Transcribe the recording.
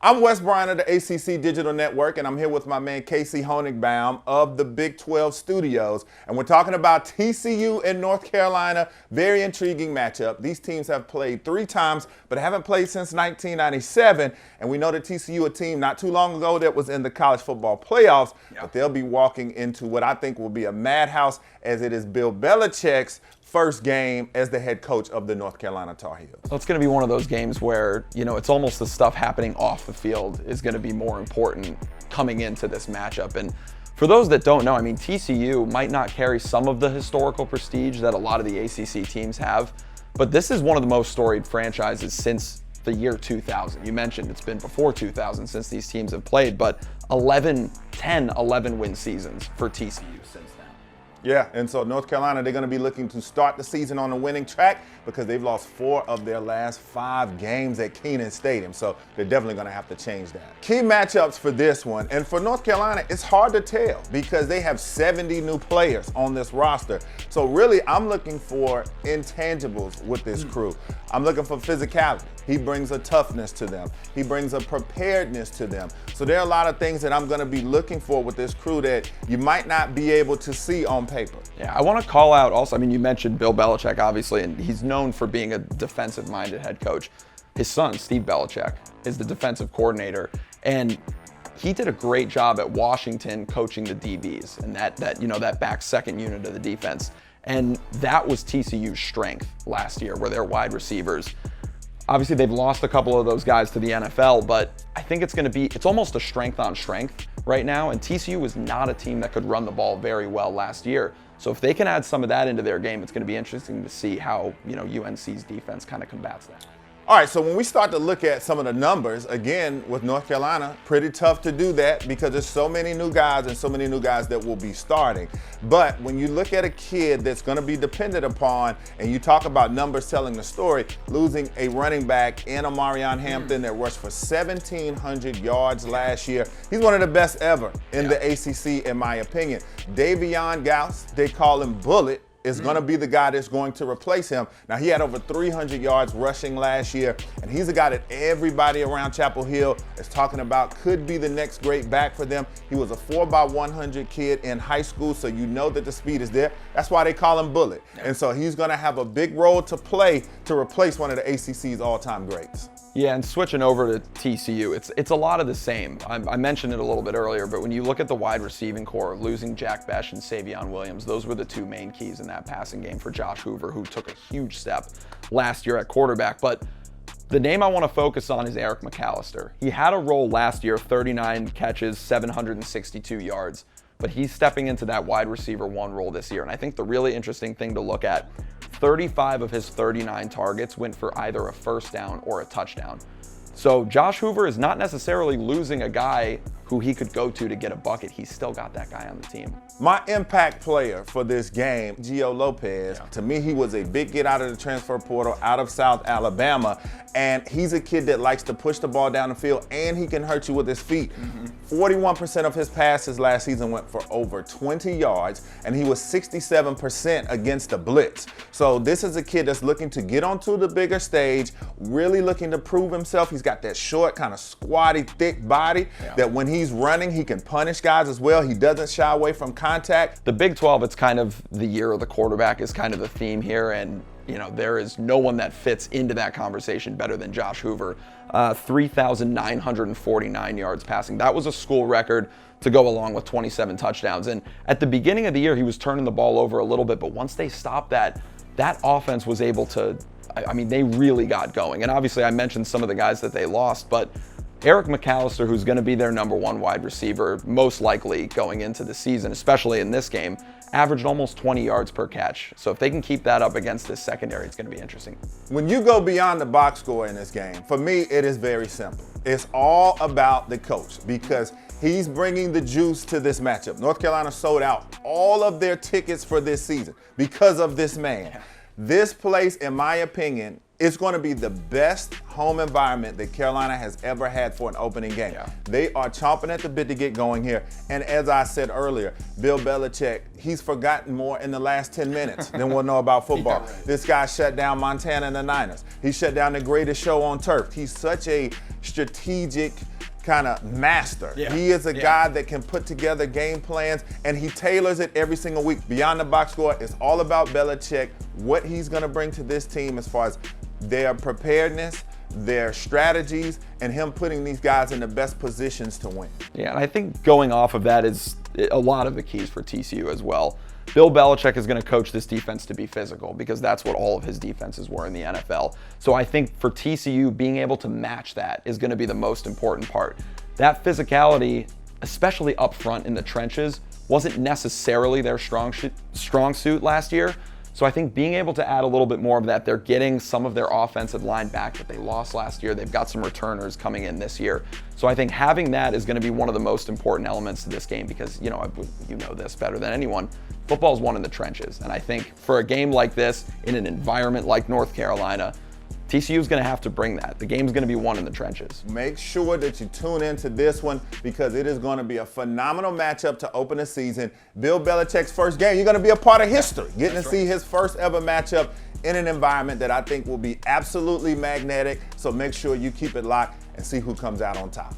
I'm Wes Bryant of the ACC Digital Network, and I'm here with my man Casey Honigbaum of the Big 12 Studios. And we're talking about TCU and North Carolina. Very intriguing matchup. These teams have played 3 times, but haven't played since 1997. And we know that TCU, a team not too long ago that was in the college football playoffs, but they'll be walking into what I think will be a madhouse, as it is Bill Belichick's first game as the head coach of the North Carolina Tar Heels. So it's going to be one of those games where, it's almost the stuff happening off the field is going to be more important coming into this matchup. And for those that don't know, TCU might not carry some of the historical prestige that a lot of the ACC teams have, but this is one of the most storied franchises since the year 2000. You mentioned it's been before 2000 since these teams have played, but 11 win seasons for TCU since then. Yeah, and so North Carolina, they're going to be looking to start the season on a winning track because they've lost 4 of their last 5 games at Kenan Stadium. So they're definitely going to have to change that. Key matchups for this one, and for North Carolina, it's hard to tell because they have 70 new players on this roster. So really, I'm looking for intangibles with this crew. I'm looking for physicality. He brings a toughness to them. He brings a preparedness to them. So there are a lot of things that I'm going to be looking for with this crew that you might not be able to see on paper. Yeah, I want to call out also, you mentioned Bill Belichick, obviously, and he's known for being a defensive-minded head coach. His son, Steve Belichick, is the defensive coordinator, and he did a great job at Washington coaching the DBs and that back second unit of the defense. And that was TCU's strength last year, where their wide receivers. Obviously, they've lost a couple of those guys to the NFL, but I think it's almost a strength on strength right now. And TCU was not a team that could run the ball very well last year. So if they can add some of that into their game, it's going to be interesting to see how, UNC's defense kind of combats that. All right, so when we start to look at some of the numbers, again, with North Carolina, pretty tough to do that because there's so many new guys and so many new guys that will be starting. But when you look at a kid that's going to be dependent upon, and you talk about numbers telling the story, losing a running back in Amarion Hampton that rushed for 1,700 yards last year. He's one of the best ever in the ACC, in my opinion. Davion Gauss, they call him Bullet, is going to be the guy that's going to replace him. Now, he had over 300 yards rushing last year, and he's a guy that everybody around Chapel Hill is talking about could be the next great back for them. He was a 4x100 kid in high school, so you know that the speed is there. That's why they call him Bullet. And so he's going to have a big role to play to replace one of the ACC's all-time greats. Yeah, and switching over to TCU, it's a lot of the same. I mentioned it a little bit earlier, but when you look at the wide receiving core, losing Jack Besh and Savion Williams, those were the 2 main keys in that passing game for Josh Hoover, who took a huge step last year at quarterback. But the name I want to focus on is Eric McAllister. He had a role last year, 39 catches, 762 yards, but he's stepping into that wide receiver 1 role this year. And I think the really interesting thing to look at, 35 of his 39 targets went for either a first down or a touchdown. So Josh Hoover is not necessarily losing a guy who he could go to get a bucket. He's still got that guy on the team. My impact player for this game, Gio Lopez, to me, he was a big get out of the transfer portal out of South Alabama. And he's a kid that likes to push the ball down the field, and he can hurt you with his feet. 41% of his passes last season went for over 20 yards, and he was 67% against the blitz. So this is a kid that's looking to get onto the bigger stage, really looking to prove himself. He's got that short, kind of squatty, thick body that when he's running, he can punish guys as well. He doesn't shy away from contact. The Big 12, it's kind of the year of the quarterback is kind of the theme here, and there is no one that fits into that conversation better than Josh Hoover. 3,949 yards passing. That was a school record to go along with 27 touchdowns. And at the beginning of the year, he was turning the ball over a little bit, but once they stopped that offense was able to, they really got going. And obviously I mentioned some of the guys that they lost, but Eric McAllister, who's going to be their number 1 wide receiver, most likely going into the season, especially in this game, averaged almost 20 yards per catch. So if they can keep that up against this secondary, it's going to be interesting. When you go beyond the box score in this game, for me, it is very simple. It's all about the coach because he's bringing the juice to this matchup. North Carolina sold out all of their tickets for this season because of this man. This place, in my opinion, it's going to be the best home environment that Carolina has ever had for an opening game. They are chomping at the bit to get going here. And as I said earlier, Bill Belichick, he's forgotten more in the last 10 minutes than we'll know about football. This guy shut down Montana and the Niners. He shut down the greatest show on turf. He's such a strategic kind of master. Yeah. He is a guy that can put together game plans, and he tailors it every single week. Beyond the box score, it's all about Belichick, what he's going to bring to this team as far as their preparedness, their strategies, and him putting these guys in the best positions to win. Yeah, and I think going off of that is a lot of the keys for TCU as well. Bill Belichick is going to coach this defense to be physical because that's what all of his defenses were in the NFL. So I think for TCU, being able to match that is going to be the most important part. That physicality, especially up front in the trenches, wasn't necessarily their strong suit last year. So I think being able to add a little bit more of that, they're getting some of their offensive line back that they lost last year. They've got some returners coming in this year. So I think having that is going to be one of the most important elements to this game because, you know this better than anyone. Football is won in the trenches. And I think for a game like this, in an environment like North Carolina, TCU is going to have to bring that. The game's going to be won in the trenches. Make sure that you tune into this one because it is going to be a phenomenal matchup to open the season. Bill Belichick's first game, you're going to be a part of history, getting to see his first ever matchup in an environment that I think will be absolutely magnetic. So make sure you keep it locked and see who comes out on top.